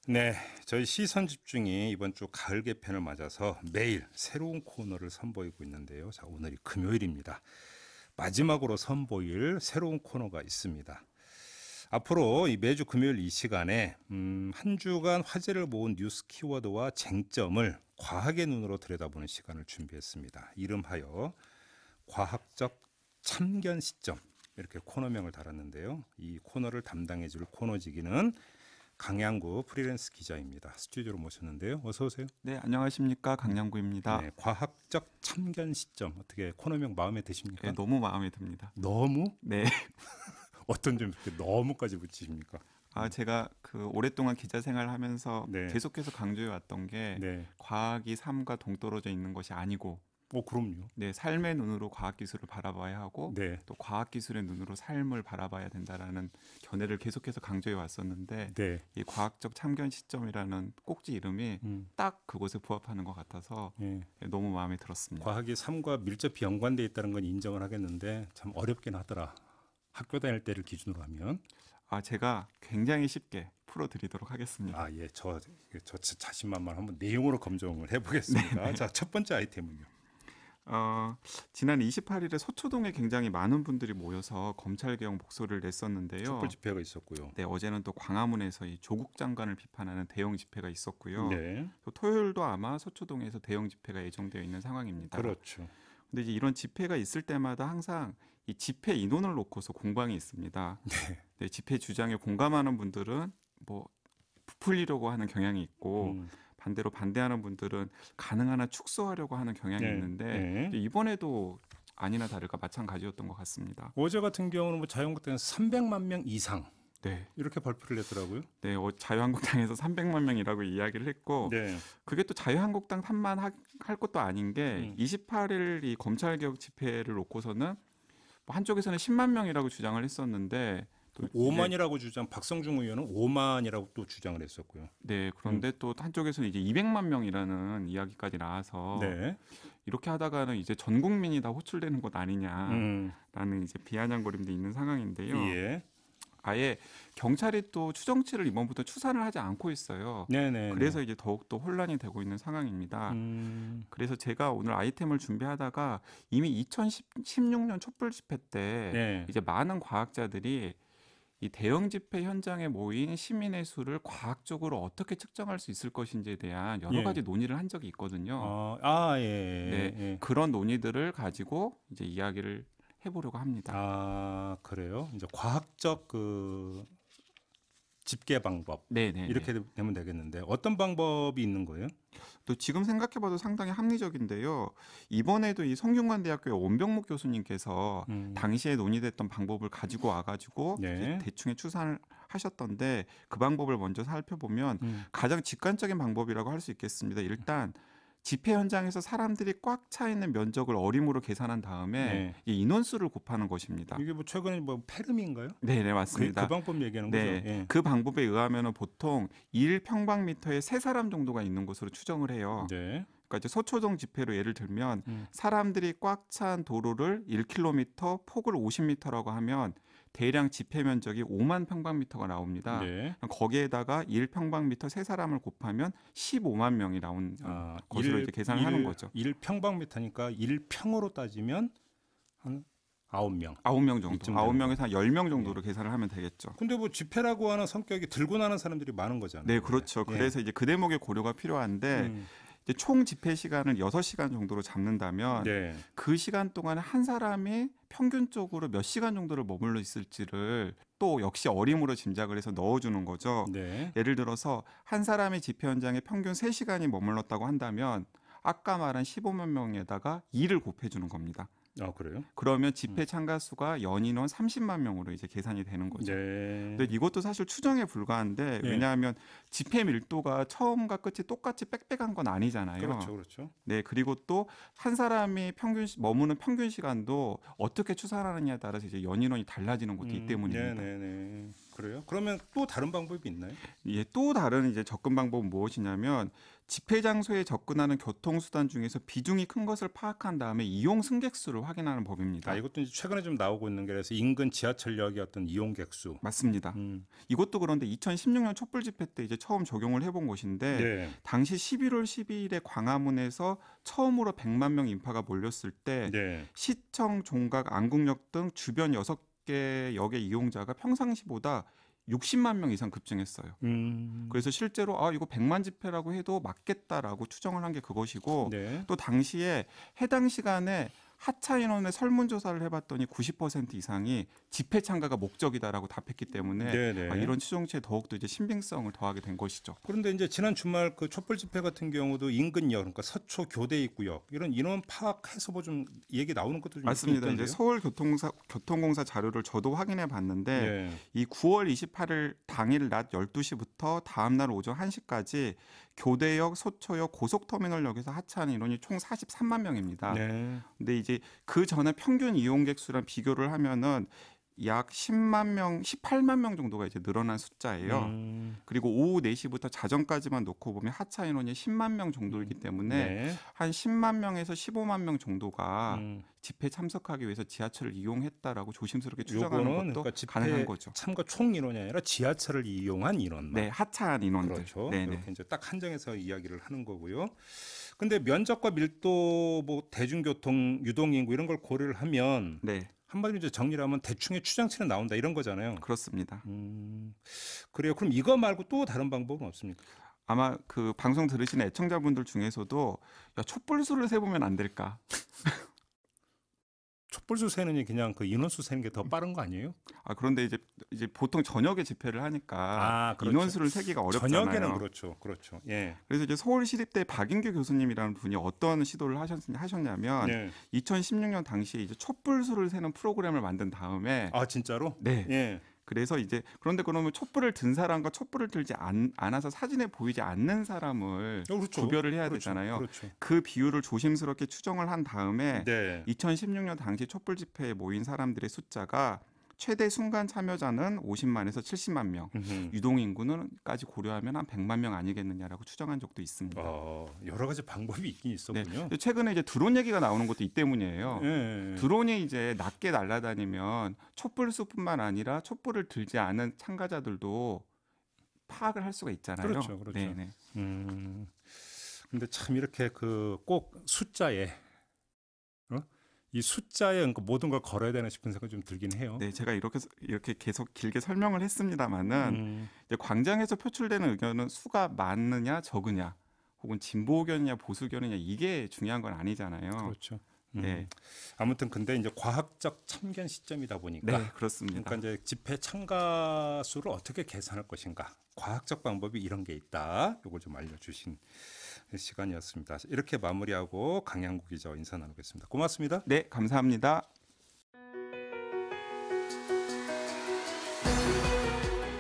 네, 저희 시선 집중이 이번 주 가을 개편을 맞아서 매일 새로운 코너를 선보이고 있는데요. 자, 오늘이 금요일입니다. 마지막으로 선보일 새로운 코너가 있습니다. 앞으로 이 매주 금요일 이 시간에 한 주간 화제를 모은 뉴스 키워드와 쟁점을 과학의 눈으로 들여다보는 시간을 준비했습니다. 이름하여 과학적 참견 시점, 이렇게 코너명을 달았는데요. 이 코너를 담당해 줄 코너지기는 강양구 프리랜스 기자입니다. 스튜디오로 모셨는데요. 어서 오세요. 네, 안녕하십니까. 강양구입니다. 네, 과학적 참견 시점, 어떻게 코너명 마음에 드십니까? 네, 너무 마음에 듭니다. 너무? 네. 어떤 점 이렇게 너무까지 붙이십니까? 제가 오랫동안 기자 생활하면서 네. 계속해서 강조해 왔던 게 네. 과학이 삶과 동떨어져 있는 것이 아니고 그럼요. 네, 삶의 눈으로 과학 기술을 바라봐야 하고 네. 또 과학 기술의 눈으로 삶을 바라봐야 된다라는 견해를 계속해서 강조해 왔었는데 네. 이 과학적 참견 시점이라는 꼭지 이름이 딱 그곳에 부합하는 것 같아서 예. 너무 마음에 들었습니다. 과학이 삶과 밀접히 연관돼 있다는 건 인정을 하겠는데 참 어렵긴 하더라. 학교 다닐 때를 기준으로 하면. 제가 굉장히 쉽게 풀어드리도록 하겠습니다. 예, 저 자신만만 한번 내용으로 검증을 해보겠습니다. 네네. 자, 첫 번째 아이템은요. 지난 28일에 서초동에 굉장히 많은 분들이 모여서 검찰 개혁 목소리를 냈었는데요. 촛불 집회가 있었고요. 네, 어제는 또 광화문에서 이 조국 장관을 비판하는 대형 집회가 있었고요. 네. 또 토요일도 아마 서초동에서 대형 집회가 예정되어 있는 상황입니다. 그렇죠. 근데 이제 이런 집회가 있을 때마다 항상 이 집회 인원을 놓고서 공방이 있습니다. 네. 네, 집회 주장에 공감하는 분들은 뭐 부풀리려고 하는 경향이 있고 반대로 반대하는 분들은 가능한 한 축소하려고 하는 경향이 네. 있는데 네. 이번에도 아니나 다를까 마찬가지였던 것 같습니다. 어제 같은 경우는 뭐 자유한국당은 300만 명 이상 네, 이렇게 발표를 했더라고요. 네, 자유한국당에서 300만 명이라고 이야기를 했고 네. 그게 또 자유한국당 탓만 할 것도 아닌 게 28일 이 검찰개혁 집회를 놓고서는 뭐 한쪽에서는 10만 명이라고 주장을 했었는데 또 5만이라고 박성중 의원은 5만이라고 또 주장을 했었고요. 네, 그런데 또 한쪽에서는 이제 200만 명이라는 이야기까지 나와서 네. 이렇게 하다가는 이제 전 국민이 다 호출되는 것 아니냐라는 이제 비아냥거림도 있는 상황인데요. 예. 아예 경찰이 또 추정치를 이번부터 추산을 하지 않고 있어요. 네네. 그래서 이제 더욱더 혼란이 되고 있는 상황입니다. 그래서 제가 오늘 아이템을 준비하다가 이미 2016년 촛불 집회 때 네. 이제 많은 과학자들이 이 대형 집회 현장에 모인 시민의 수를 과학적으로 어떻게 측정할 수 있을 것인지에 대한 여러 가지 논의를 한 적이 있거든요. 예. 네, 예. 그런 논의들을 가지고 이제 이야기를 해보려고 합니다. 그래요? 이제 과학적 집계 방법. 네네. 이렇게 되면 되겠는데 어떤 방법이 있는 거예요? 또 지금 생각해봐도 상당히 합리적인데요. 이번에도 이 성균관대학교의 원병목 교수님께서 당시에 논의됐던 방법을 가지고 와가지고 네. 대충의 추산을 하셨던데 그 방법을 먼저 살펴보면 가장 직관적인 방법이라고 할 수 있겠습니다. 일단 집회 현장에서 사람들이 꽉 차 있는 면적을 어림으로 계산한 다음에 이 인원수를 곱하는 것입니다. 이게 뭐 최근에 페르미인가요? 네, 맞습니다. 그 방법 얘기하는 네, 거죠. 예. 그 방법에 의하면 보통 1평방미터에 3사람 정도가 있는 것으로 추정을 해요. 네. 그러니까 이제 서초동 집회로 예를 들면 사람들이 꽉 찬 도로를 1km, 폭을 50m라고 하면 대략 집회 면적이 5만 평방미터가 나옵니다. 네. 거기에다가 1평방미터 3사람을 곱하면 15만 명이 나온 것으로 이제 계산을 하는 거죠. 1평방미터니까 1평으로 따지면 한 9명. 9명 정도. 이쯤 9명에서 한 10명 정도로 계산을 하면 되겠죠. 근데 뭐 집회라고 하는 성격이 들고 나는 사람들이 많은 거잖아요. 네, 그렇죠. 예. 그래서 이제 그 대목의 고려가 필요한데 이제 총 집회 시간을 6시간 정도로 잡는다면 네. 그 시간 동안에 한 사람이 평균적으로 몇 시간 정도를 머물러 있을지를 또 역시 어림으로 짐작을 해서 넣어주는 거죠. 네. 예를 들어서 한 사람이 집회 현장에 평균 3시간이 머물렀다고 한다면 아까 말한 15만 명에다가 2를 곱해주는 겁니다. 그래요? 그러면 집회 참가 수가 연인원 30만 명으로 이제 계산이 되는 거죠. 네. 근데 이것도 사실 추정에 불과한데 왜냐하면 집회 밀도가 처음과 끝이 똑같이 빽빽한 건 아니잖아요. 그렇죠, 그렇죠. 네, 그리고 또 한 사람이 머무는 평균 시간도 어떻게 추산하느냐에 따라서 이제 연인원이 달라지는 것도 이 때문입니다. 네네네. 그래요? 그러면 또 다른 방법이 있나요? 예, 또 다른 이제 접근 방법은 무엇이냐면 집회 장소에 접근하는 교통수단 중에서 비중이 큰 것을 파악한 다음에 이용 승객 수를 확인하는 법입니다. 이것도 이제 최근에 좀 나오고 있는 게 그래서 인근 지하철역의 어떤 이용객 수. 맞습니다. 이것도 그런데 2016년 촛불 집회 때 이제 처음 적용을 해본 것인데 네. 당시 11월 12일에 광화문에서 처음으로 100만 명 인파가 몰렸을 때 네. 시청, 종각, 안국역 등 주변 6개 역의 이용자가 평상시보다 60만 명 이상 급증했어요. 그래서 실제로 이거 100만 집회라고 해도 맞겠다라고 추정을 한 게 그것이고 네. 또 당시에 해당 시간에 하차 인원의 설문조사를 해봤더니 90% 이상이 집회 참가가 목적이다라고 답했기 때문에 네네. 이런 추정치에 더욱더 이제 신빙성을 더하게 된 것이죠. 그런데 이제 지난 주말 그 촛불 집회 같은 경우도 인근역, 그러니까 서초 교대 입구역 이런 인원 파악해서 뭐 좀 얘기 나오는 것도 좀 맞습니다. 있던데요? 이제 서울교통공사 자료를 저도 확인해 봤는데 네. 이 9월 28일 당일 낮 12시부터 다음 날 오전 1시까지 교대역, 소초역, 고속터미널역에서 하차한 인원이 총 43만 명입니다. 네. 근데 이제 그 전에 평균 이용객 수랑 비교를 하면은 약 10만 명, 18만 명 정도가 이제 늘어난 숫자예요. 그리고 오후 4시부터 자정까지만 놓고 보면 하차 인원이 10만 명 정도이기 때문에 네. 한 10만 명에서 15만 명 정도가 음. 집회 참석하기 위해서 지하철을 이용했다라고 조심스럽게 추정하는 요거는 것도 그러니까 집회 가능한 거죠. 참가 총 인원이 아니라 지하철을 이용한 인원만. 네, 하차한 인원들. 그렇죠. 네네. 이렇게 이제 딱 한정해서 이야기를 하는 거고요. 근데 면적과 밀도, 뭐 대중교통 유동인구 이런 걸 고려를 하면 네, 한마디로 이제 정리를 하면 대충의 추정치는 나온다 이런 거잖아요. 그렇습니다. 그래요. 그럼 이거 말고 또 다른 방법은 없습니까? 아마 그 방송 들으시는 애청자분들 중에서도 야, 촛불수를 세보면 안 될까? 촛불수 세는 게 그냥 그 인원수 세는 게 더 빠른 거 아니에요? 그런데 이제 보통 저녁에 집회를 하니까 그렇죠. 인원수를 세기가 어렵잖아요. 저녁에는 그렇죠. 예. 그래서 이제 서울시립대 박인규 교수님이라는 분이 어떤 시도를 하셨냐면 네. 2016년 당시에 이제 촛불수를 세는 프로그램을 만든 다음에 진짜로? 네. 예. 그래서 이제 그런데 그러면 촛불을 든 사람과 촛불을 들지 않아서 사진에 보이지 않는 사람을 그렇죠. 구별을 해야 그렇죠. 되잖아요. 그렇죠. 그 비율을 조심스럽게 추정을 한 다음에 네. 2016년 당시 촛불 집회에 모인 사람들의 숫자가 최대 순간 참여자는 50만에서 70만 명, 유동 인구는까지 고려하면 한 100만 명 아니겠느냐라고 추정한 적도 있습니다. 여러 가지 방법이 있긴 있었군요. 네. 최근에 이제 드론 얘기가 나오는 것도 이 때문이에요. 예. 드론이 이제 낮게 날아다니면 촛불수뿐만 아니라 촛불을 들지 않은 참가자들도 파악을 할 수가 있잖아요. 그렇죠. 네네. 근데 참 이렇게 그 꼭 숫자에 이 숫자에 그러니까 모든 걸 걸어야 되나 싶은 생각이 좀 들긴 해요. 네, 제가 이렇게 계속 길게 설명을 했습니다만은 이제 광장에서 표출되는 의견은 수가 많느냐 적으냐, 혹은 진보 의견이냐 보수 의견이냐 이게 중요한 건 아니잖아요. 그렇죠. 네. 아무튼 근데 이제 과학적 참견 시점이다 보니까 네, 그렇습니다. 그러니까 이제 집회 참가 수를 어떻게 계산할 것인가, 과학적 방법이 이런 게 있다. 이걸 좀 알려주신 시간이었습니다. 이렇게 마무리하고 강양구 기자와 인사 나누겠습니다. 고맙습니다. 네, 감사합니다.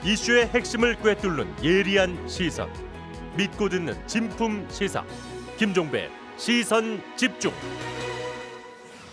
이슈의 핵심을 꿰뚫는 예리한 시선, 믿고 듣는 진품 시사, 김종배 시선 집중.